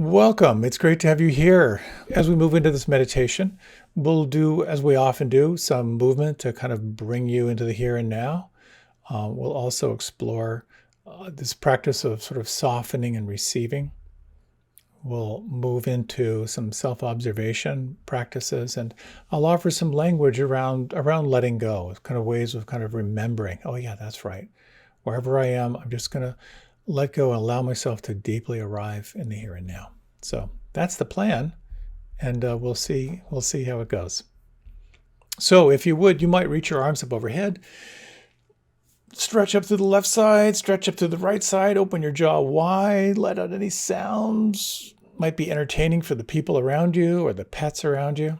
Welcome. It's great to have you here. As we move into this meditation, we'll do, as we often do, some movement to kind of bring you into the here and now. We'll also explore this practice of sort of softening and receiving. We'll move into some self-observation practices, and I'll offer some language around letting go, kind of ways of kind of remembering, oh yeah, that's right. Wherever I am, I'm just going to let go and allow myself to deeply arrive in the here and now. So that's the plan, and we'll see how it goes. So if you would, you might reach your arms up overhead, stretch up to the left side, stretch up to the right side, open your jaw wide, let out any sounds. Might be entertaining for the people around you or the pets around you.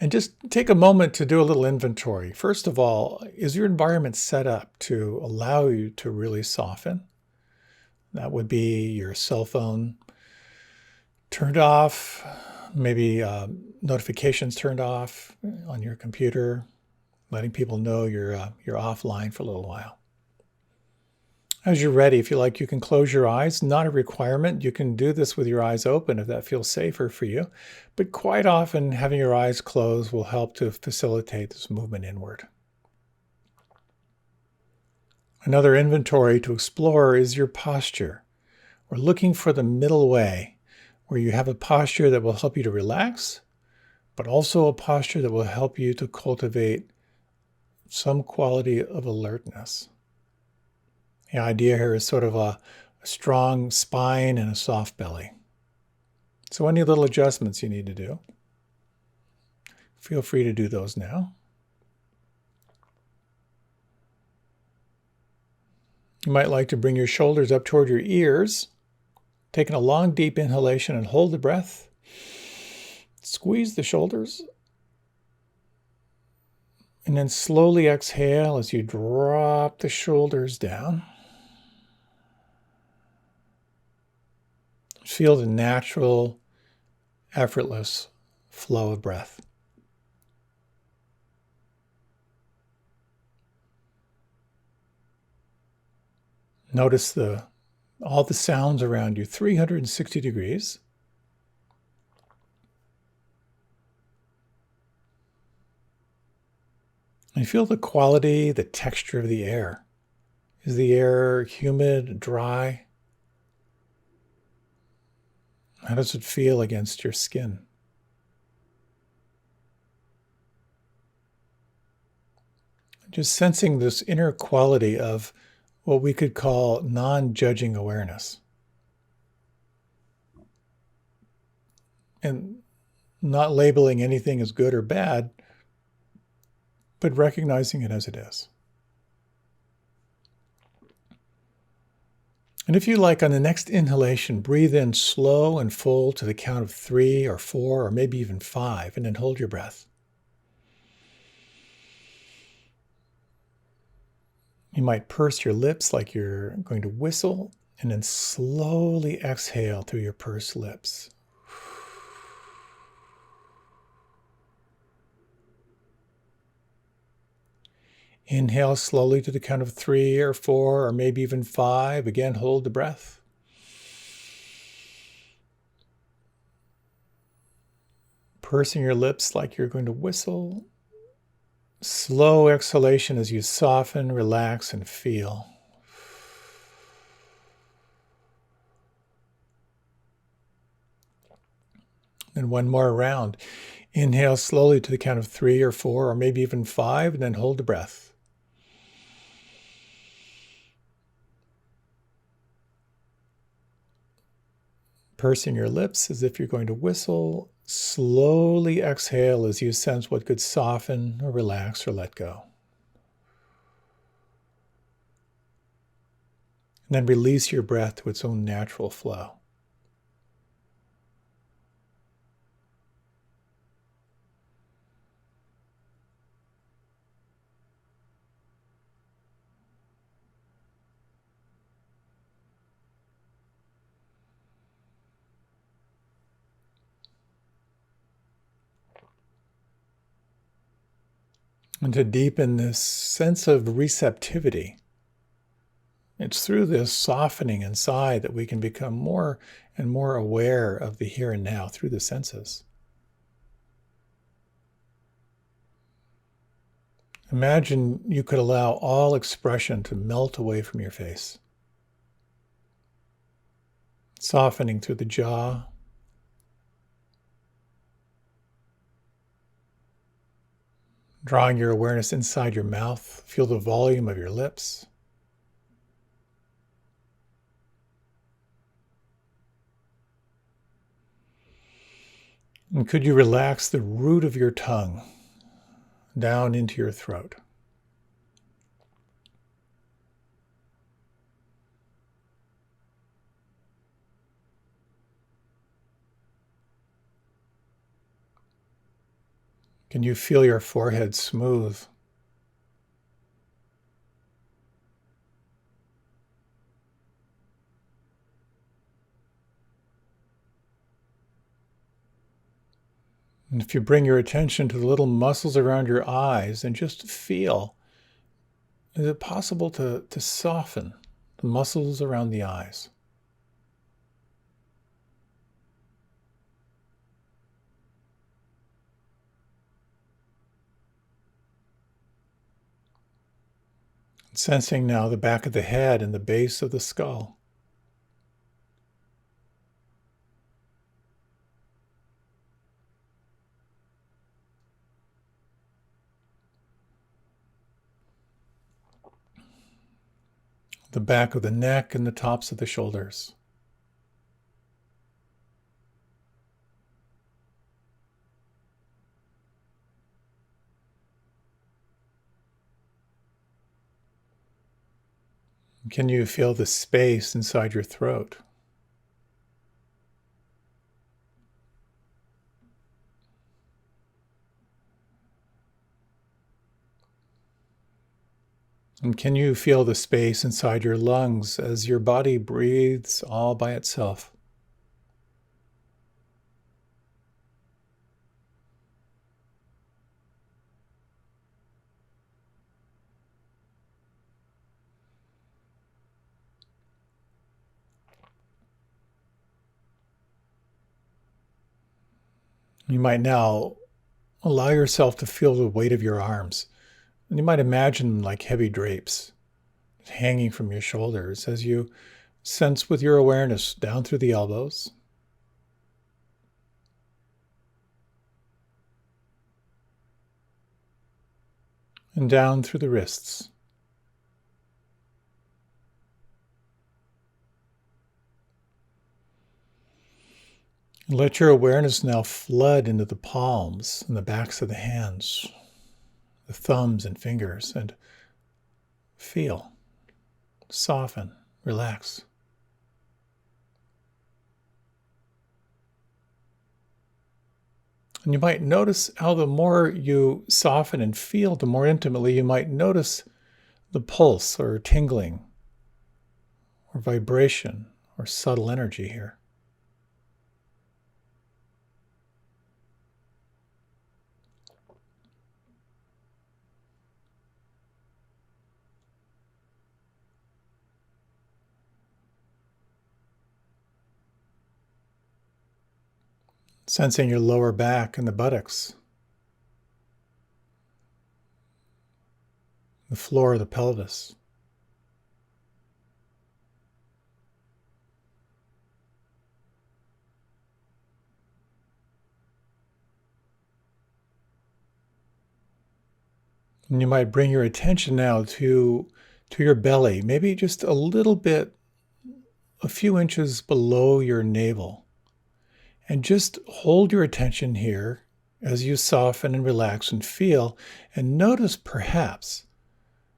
And just take a moment to do a little inventory. First of all, is your environment set up to allow you to really soften? That would be your cell phone turned off, maybe notifications turned off on your computer, letting people know you're offline for a little while. As you're ready, if you like, you can close your eyes. Not a requirement. You can do this with your eyes open if that feels safer for you. But quite often, having your eyes closed will help to facilitate this movement inward. Another inventory to explore is your posture. We're looking for the middle way, where you have a posture that will help you to relax, but also a posture that will help you to cultivate some quality of alertness. The idea here is sort of a strong spine and a soft belly. So any little adjustments you need to do, feel free to do those now. You might like to bring your shoulders up toward your ears, taking a long, deep inhalation and hold the breath. Squeeze the shoulders. And then slowly exhale as you drop the shoulders down. Feel the natural, effortless flow of breath. Notice all the sounds around you, 360 degrees. And feel the quality, the texture of the air. Is the air humid, dry? How does it feel against your skin? Just sensing this inner quality of what we could call non-judging awareness. And not labeling anything as good or bad, but recognizing it as it is. And if you like, on the next inhalation, breathe in slow and full to the count of 3 or 4 or maybe even 5, and then hold your breath. You might purse your lips like you're going to whistle, and then slowly exhale through your pursed lips. Inhale slowly to the count of 3 or 4 or maybe even 5. Again, hold the breath. Pursing your lips like you're going to whistle. Slow exhalation as you soften, relax, and feel. And one more round. Inhale slowly to the count of 3 or 4 or maybe even 5, and then hold the breath. Pursing your lips as if you're going to whistle. Slowly exhale as you sense what could soften or relax or let go. And then release your breath to its own natural flow. And to deepen this sense of receptivity, It's through this softening inside that we can become more and more aware of the here and now through the senses. Imagine you could allow all expression to melt away from your face, softening through the jaw, drawing your awareness inside your mouth. Feel the volume of your lips. And could you relax the root of your tongue down into your throat? Can you feel your forehead smooth? And if you bring your attention to the little muscles around your eyes and just feel, is it possible to soften the muscles around the eyes? Sensing now the back of the head and the base of the skull. The back of the neck and the tops of the shoulders. Can you feel the space inside your throat? And can you feel the space inside your lungs as your body breathes all by itself? You might now allow yourself to feel the weight of your arms. And you might imagine them like heavy drapes hanging from your shoulders as you sense with your awareness down through the elbows, and down through the wrists. And let your awareness now flood into the palms and the backs of the hands, the thumbs and fingers, and feel, soften, relax. And you might notice how the more you soften and feel, the more intimately you might notice the pulse or tingling or vibration or subtle energy here. Sensing your lower back and the buttocks, the floor of the pelvis. And you might bring your attention now to your belly, maybe just a little bit, a few inches below your navel. And just hold your attention here as you soften and relax and feel, and notice perhaps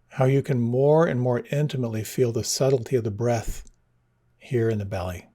how you can more and more intimately feel the subtlety of the breath here in the belly.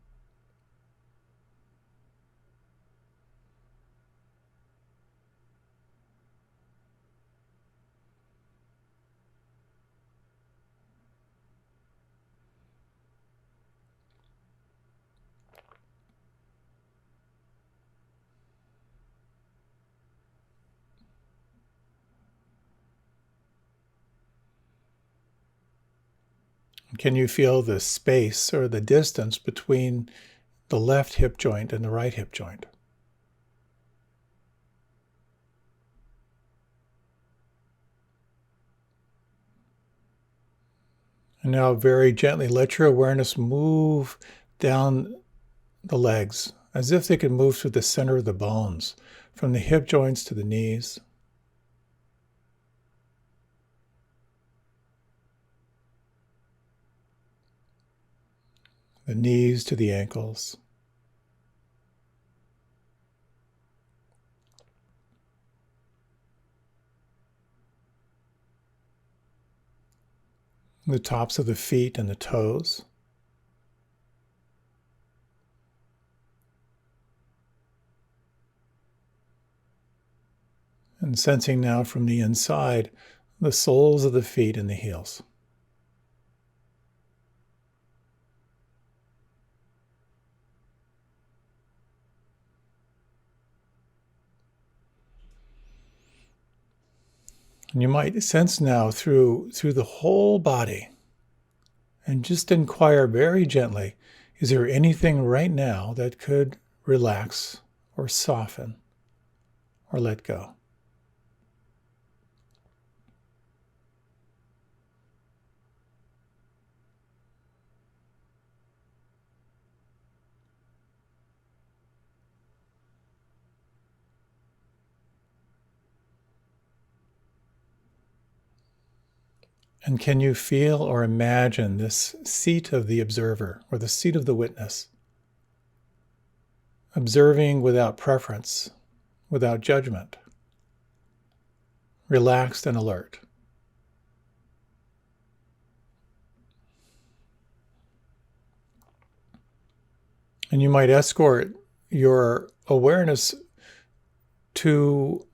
Can you feel the space or the distance between the left hip joint and the right hip joint? And now very gently let your awareness move down the legs as if they could move through the center of the bones, from the hip joints to the knees. The knees to the ankles. The tops of the feet and the toes. And sensing now from the inside, the soles of the feet and the heels. And you might sense now through the whole body, and just inquire very gently, is there anything right now that could relax or soften or let go? And can you feel or imagine this seat of the observer or the seat of the witness? Observing without preference, without judgment, relaxed and alert. And you might escort your awareness to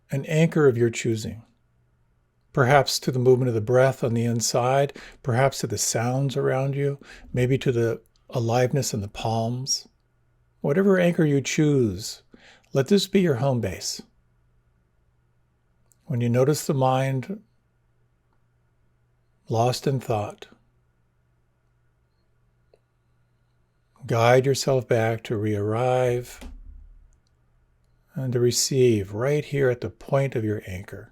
an anchor of your choosing. Perhaps to the movement of the breath on the inside, perhaps to the sounds around you, maybe to the aliveness in the palms. Whatever anchor you choose, let this be your home base. When you notice the mind lost in thought, guide yourself back to re-arrive and to receive right here at the point of your anchor.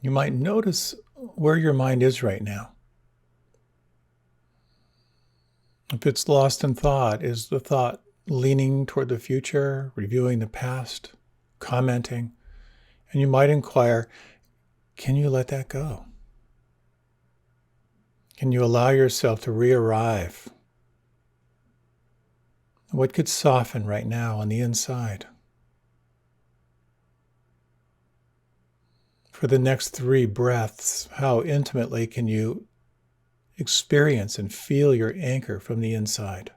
You might notice where your mind is right now. If it's lost in thought, is the thought leaning toward the future, reviewing the past, commenting? And you might inquire, can you let that go? Can you allow yourself to re-arrive? What could soften right now on the inside? For the next 3 breaths, how intimately can you experience and feel your anchor from the inside?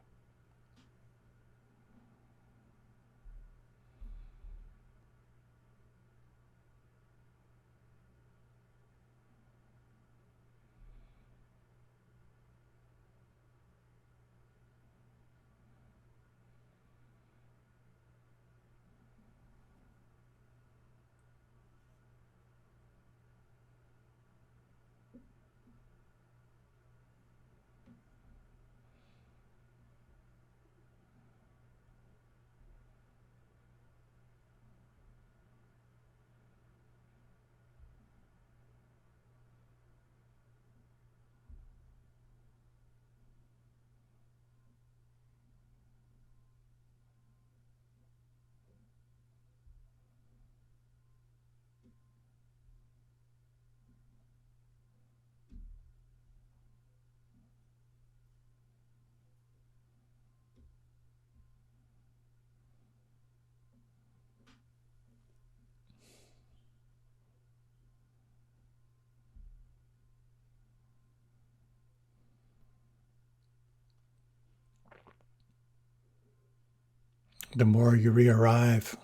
The more you re-arrive,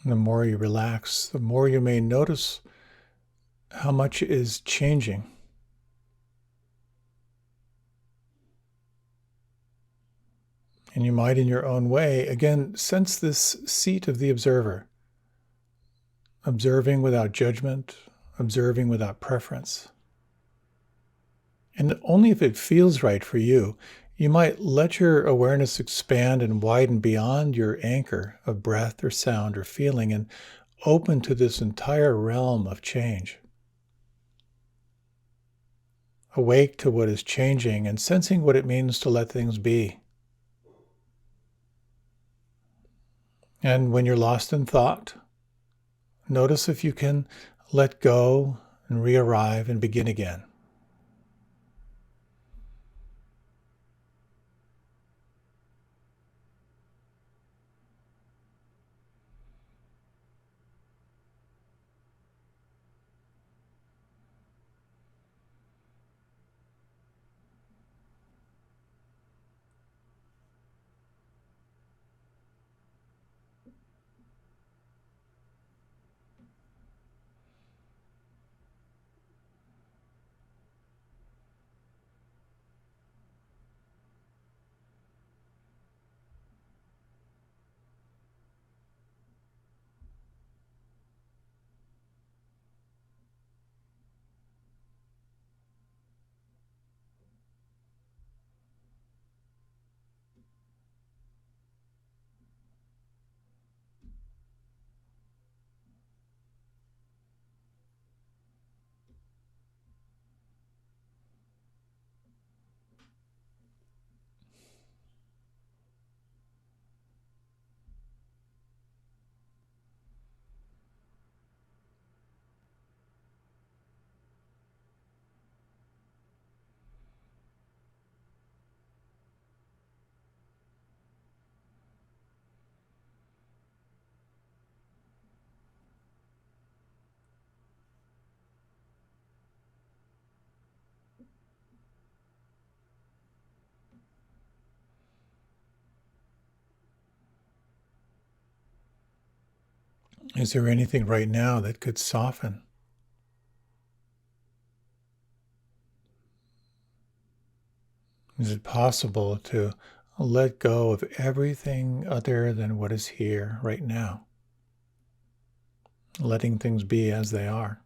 the more you relax, the more you may notice how much is changing. And you might, in your own way, again, sense this seat of the observer, observing without judgment, observing without preference. And only if it feels right for you, you might let your awareness expand and widen beyond your anchor of breath or sound or feeling and open to this entire realm of change. Awake to what is changing and sensing what it means to let things be. And when you're lost in thought, notice if you can let go and re-arrive and begin again. Is there anything right now that could soften? Is it possible to let go of everything other than what is here right now? Letting things be as they are.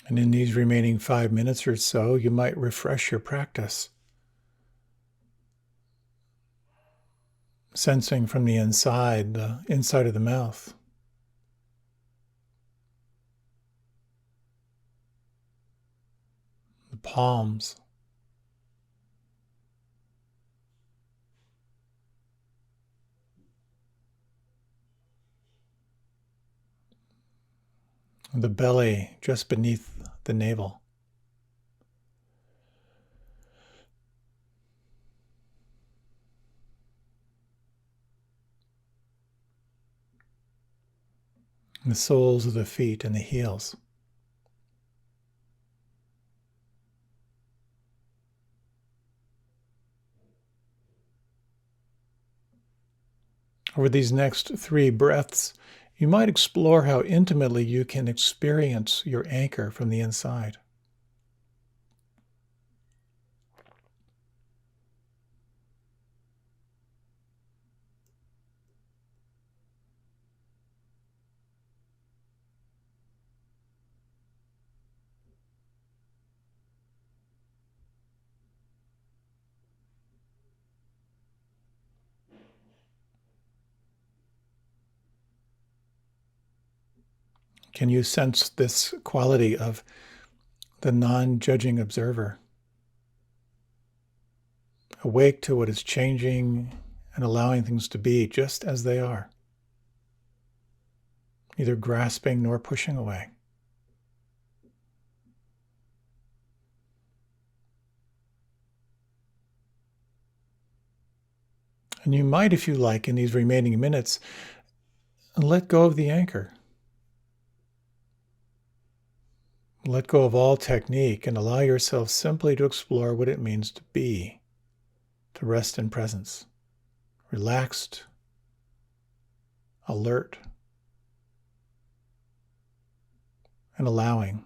And in these remaining 5 minutes or so, you might refresh your practice, sensing from the inside of the mouth. The palms. The belly just beneath the navel. The soles of the feet and the heels. Over these next 3 breaths, you might explore how intimately you can experience your anchor from the inside. Can you sense this quality of the non-judging observer, awake to what is changing and allowing things to be just as they are, neither grasping nor pushing away? And you might, if you like, in these remaining minutes, let go of the anchor. Let go of all technique and allow yourself simply to explore what it means to be, to rest in presence, relaxed, alert, and allowing.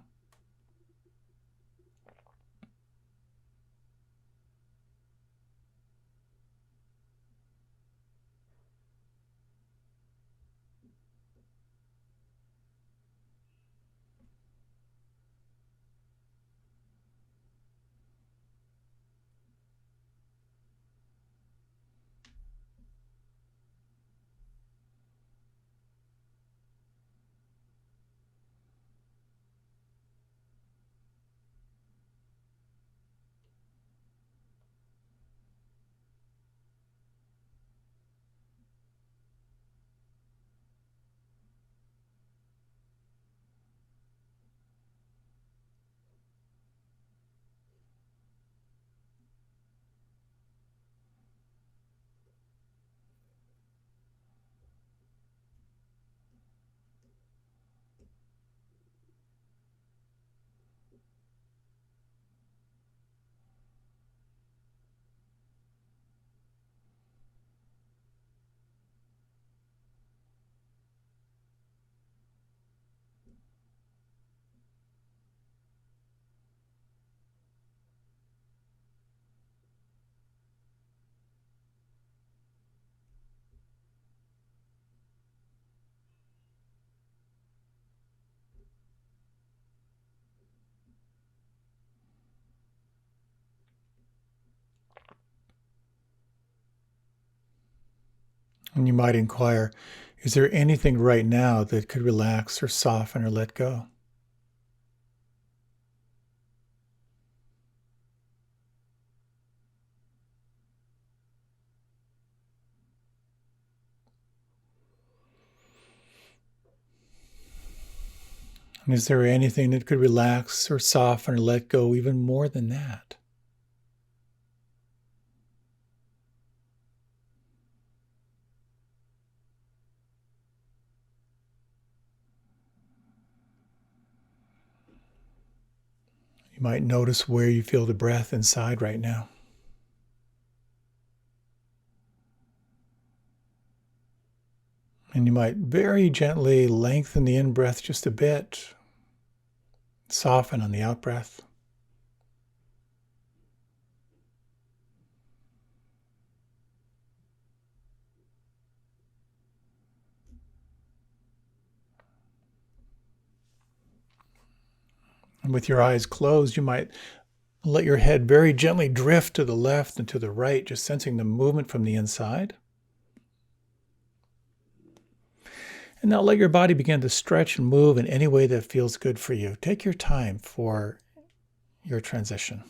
And you might inquire, is there anything right now that could relax or soften or let go? And is there anything that could relax or soften or let go even more than that? You might notice where you feel the breath inside right now. And you might very gently lengthen the in-breath just a bit, soften on the out-breath. And with your eyes closed, you might let your head very gently drift to the left and to the right, just sensing the movement from the inside. And now let your body begin to stretch and move in any way that feels good for you. Take your time for your transition.